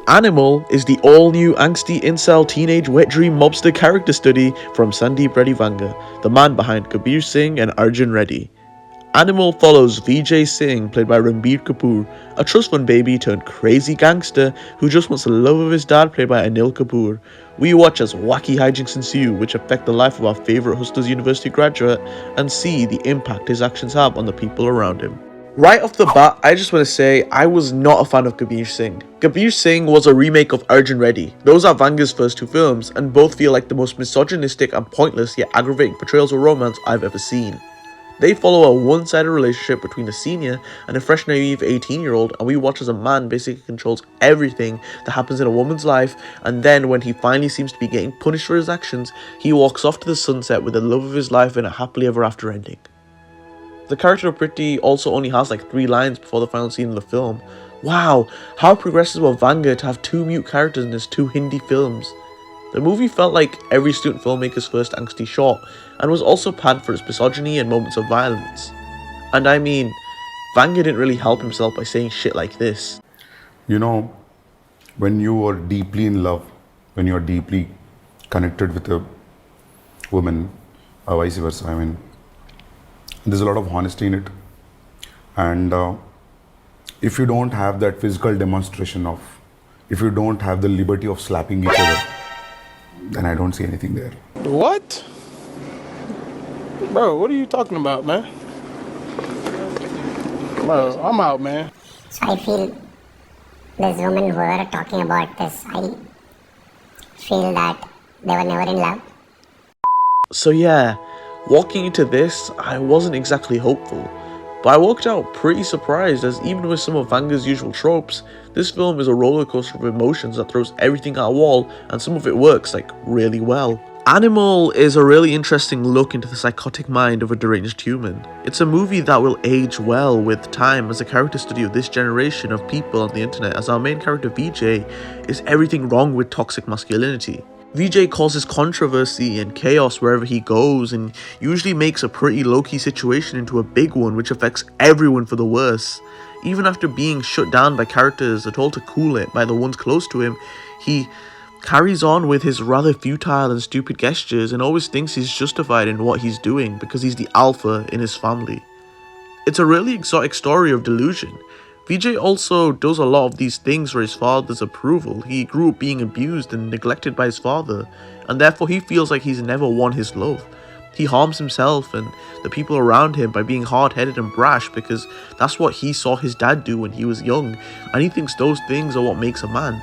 Animal is the all-new angsty incel teenage wet dream mobster character study from Sandeep Reddy Vanga, the man behind Kabir Singh and Arjun Reddy. Animal follows Vijay Singh, played by Ranbir Kapoor, a trust fund baby turned crazy gangster who just wants the love of his dad, played by Anil Kapoor. We watch as wacky hijinks ensue which affect the life of our favourite Hustlers University graduate and see the impact his actions have on the people around him. Right off the bat, I just want to say I was not a fan of Kabir Singh. Kabir Singh was a remake of Arjun Reddy. Those are Vanga's first two films and both feel like the most misogynistic and pointless yet aggravating portrayals of romance I've ever seen. They follow a one-sided relationship between a senior and a fresh naive 18-year-old, and we watch as a man basically controls everything that happens in a woman's life, and then when he finally seems to be getting punished for his actions, he walks off to the sunset with the love of his life in a happily ever after ending. The character of Priti also only has like 3 lines before the final scene of the film. Wow, how progressive of Vanga to have 2 mute characters in his 2 Hindi films. The movie felt like every student filmmaker's first angsty short, and was also panned for its misogyny and moments of violence. And I mean, Vanga didn't really help himself by saying shit like this. You know, when you are deeply in love, when you're deeply connected with a woman, or vice versa, I mean, there's a lot of honesty in it. And if you don't have that physical demonstration of, if you don't have the liberty of slapping each other, then I don't see anything there. What? Bro, what are you talking about, man? Bro, I'm out, man. So I feel this woman who are talking about this, I feel that they were never in love. So yeah, walking into this, I wasn't exactly hopeful. But I walked out pretty surprised, as even with some of Vanga's usual tropes, this film is a rollercoaster of emotions that throws everything at a wall, and some of it works like really well. Animal is a really interesting look into the psychotic mind of a deranged human. It's a movie that will age well with time as a character study of this generation of people on the internet, as our main character Vijay is everything wrong with toxic masculinity. Vijay causes controversy and chaos wherever he goes and usually makes a pretty low-key situation into a big one which affects everyone for the worse. Even after being shut down by characters that are told to cool it by the ones close to him, he carries on with his rather futile and stupid gestures and always thinks he's justified in what he's doing because he's the alpha in his family. It's a really exotic story of delusion. Vijay also does a lot of these things for his father's approval. He grew up being abused and neglected by his father, and therefore he feels like he's never won his love. He harms himself and the people around him by being hard-headed and brash because that's what he saw his dad do when he was young, and he thinks those things are what makes a man.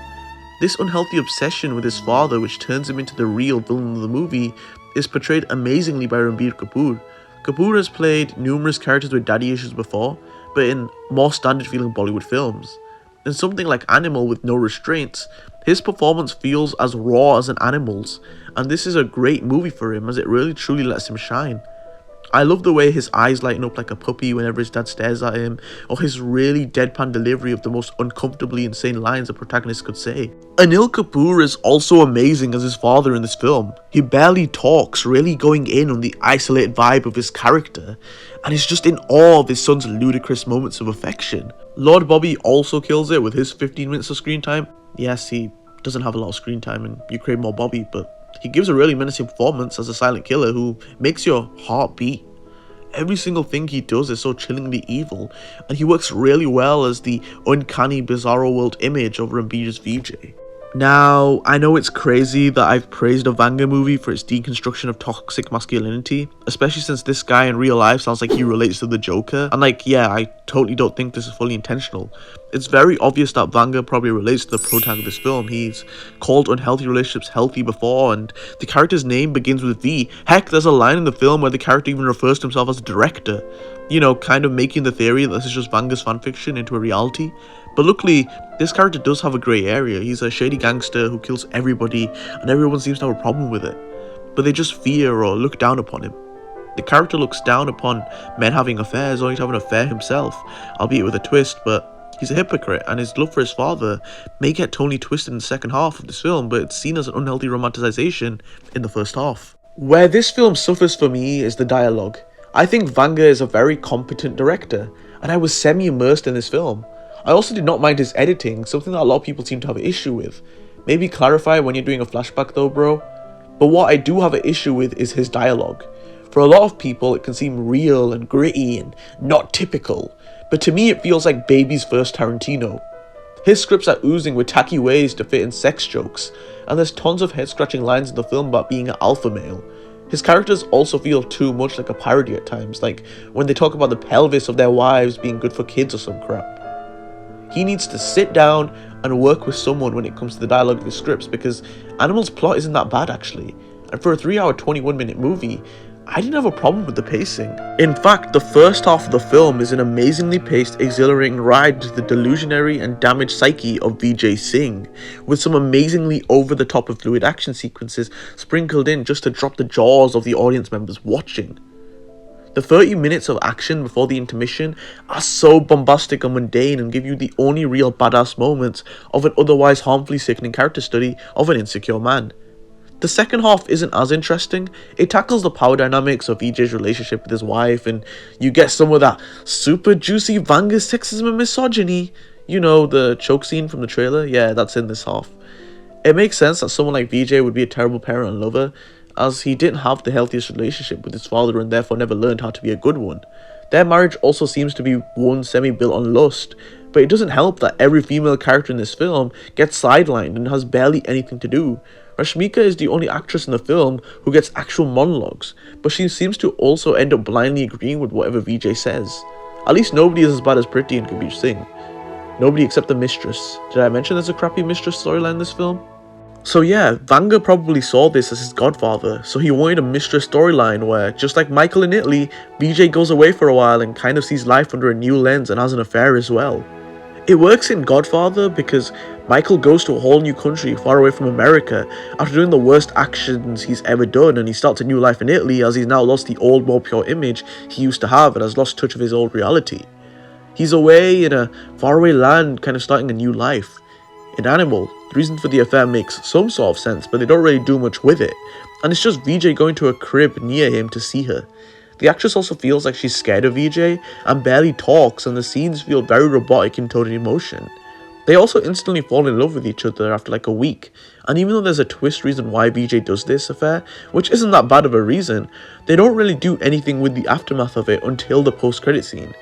This unhealthy obsession with his father, which turns him into the real villain of the movie, is portrayed amazingly by Ranbir Kapoor. Kapoor has played numerous characters with daddy issues before, but in more standard feeling Bollywood films. In something like Animal with no restraints, his performance feels as raw as an animal's, and this is a great movie for him as it really truly lets him shine. I love the way his eyes lighten up like a puppy whenever his dad stares at him, or his really deadpan delivery of the most uncomfortably insane lines a protagonist could say. Anil Kapoor is also amazing as his father in this film. He barely talks, really going in on the isolated vibe of his character, and is just in awe of his son's ludicrous moments of affection. Lord Bobby also kills it with his 15 minutes of screen time. Yes, he doesn't have a lot of screen time and you crave more Bobby, but he gives a really menacing performance as a silent killer who makes your heart beat. Every single thing he does is so chillingly evil, and he works really well as the uncanny bizarro world image of Ranbir's Vijay. Now, I know it's crazy that I've praised a Vanga movie for its deconstruction of toxic masculinity, especially since this guy in real life sounds like he relates to the Joker, and like, yeah, I totally don't think this is fully intentional. It's very obvious that Vanga probably relates to the protagonist of this film. He's called unhealthy relationships healthy before, and the character's name begins with V. Heck, there's a line in the film where the character even refers to himself as a director, you know, kind of making the theory that this is just Vanga's fanfiction into a reality. But luckily, this character does have a grey area. He's a shady gangster who kills everybody, and everyone seems to have a problem with it. But they just fear or look down upon him. The character looks down upon men having affairs, only to have an affair himself, albeit with a twist, but he's a hypocrite, and his love for his father may get totally twisted in the second half of this film, but it's seen as an unhealthy romanticization in the first half. Where this film suffers for me is the dialogue. I think Vanga is a very competent director, and I was semi-immersed in this film. I also did not mind his editing, something that a lot of people seem to have an issue with. Maybe clarify when you're doing a flashback though, bro. But what I do have an issue with is his dialogue. For a lot of people, it can seem real and gritty and not typical, but to me it feels like baby's first Tarantino. His scripts are oozing with tacky ways to fit in sex jokes, and there's tons of head-scratching lines in the film about being an alpha male. His characters also feel too much like a parody at times, like when they talk about the pelvis of their wives being good for kids or some crap. He needs to sit down and work with someone when it comes to the dialogue of his scripts, because Animal's plot isn't that bad actually, and for a 3-hour 21-minute movie, I didn't have a problem with the pacing. In fact, the first half of the film is an amazingly paced, exhilarating ride to the delusionary and damaged psyche of Vijay Singh, with some amazingly over-the-top and fluid action sequences sprinkled in just to drop the jaws of the audience members watching. The 30 minutes of action before the intermission are so bombastic and mundane and give you the only real badass moments of an otherwise harmfully sickening character study of an insecure man. The second half isn't as interesting. It tackles the power dynamics of Vijay's relationship with his wife, and you get some of that super juicy Vanga sexism and misogyny. You know, the choke scene from the trailer? Yeah, that's in this half. It makes sense that someone like Vijay would be a terrible parent and lover, as he didn't have the healthiest relationship with his father and therefore never learned how to be a good one. Their marriage also seems to be one semi-built on lust, but it doesn't help that every female character in this film gets sidelined and has barely anything to do. Rashmika is the only actress in the film who gets actual monologues, but she seems to also end up blindly agreeing with whatever Vijay says. At least nobody is as bad as Priti and Kabir Singh. Nobody except the mistress. Did I mention there's a crappy mistress storyline in this film? So yeah, Vanga probably saw this as his godfather, so he wanted a mistress storyline where, just like Michael in Italy, Vijay goes away for a while and kind of sees life under a new lens and has an affair as well. It works in Godfather because Michael goes to a whole new country far away from America after doing the worst actions he's ever done, and he starts a new life in Italy as he's now lost the old, more pure image he used to have and has lost touch of his old reality. He's away in a faraway land, kind of starting a new life. In Animal, the reason for the affair makes some sort of sense, but they don't really do much with it, and it's just Vijay going to a crib near him to see her. The actress also feels like she's scared of Vijay and barely talks, and the scenes feel very robotic in tone and emotion. They also instantly fall in love with each other after like a week, and even though there's a twist reason why Vijay does this affair, which isn't that bad of a reason, they don't really do anything with the aftermath of it until the post-credit scene.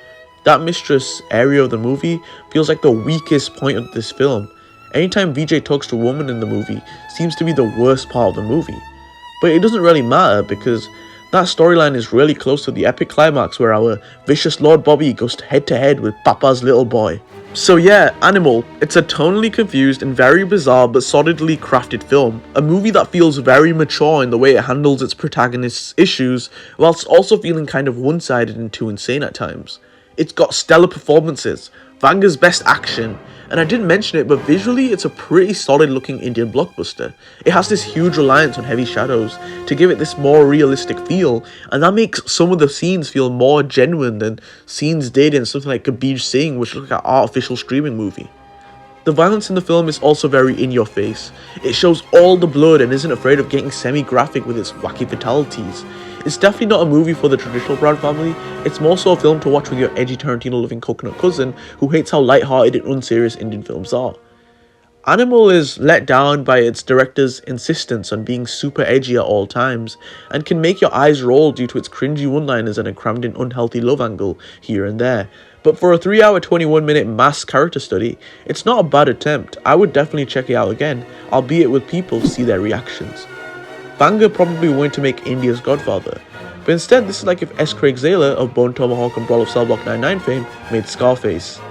That mistress area of the movie feels like the weakest point of this film. Anytime Vijay talks to a woman in the movie seems to be the worst part of the movie. But it doesn't really matter because that storyline is really close to the epic climax where our vicious Lord Bobby goes head to head with Papa's little boy. So yeah, Animal, it's a tonally confused and very bizarre but solidly crafted film. A movie that feels very mature in the way it handles its protagonist's issues, whilst also feeling kind of one-sided and too insane at times. It's got stellar performances, Vanga's best action, and I didn't mention it, but visually it's a pretty solid looking Indian blockbuster. It has this huge reliance on heavy shadows to give it this more realistic feel, and that makes some of the scenes feel more genuine than scenes did in something like Kabir Singh, which looked like an artificial streaming movie. The violence in the film is also very in your face. It shows all the blood and isn't afraid of getting semi-graphic with its wacky fatalities. It's definitely not a movie for the traditional Brown family, it's more so a film to watch with your edgy Tarantino-loving coconut cousin who hates how light-hearted and unserious Indian films are. Animal is let down by its director's insistence on being super edgy at all times, and can make your eyes roll due to its cringy one-liners and a crammed-in unhealthy love angle here and there. But for a 3-hour 21-minute mass character study, it's not a bad attempt. I would definitely check it out again, albeit with people to see their reactions. Vanga probably wanted to make India's Godfather, but instead this is like if S. Craig Zahler of Bone Tomahawk and Brawl of Cell Block 99 fame made Scarface.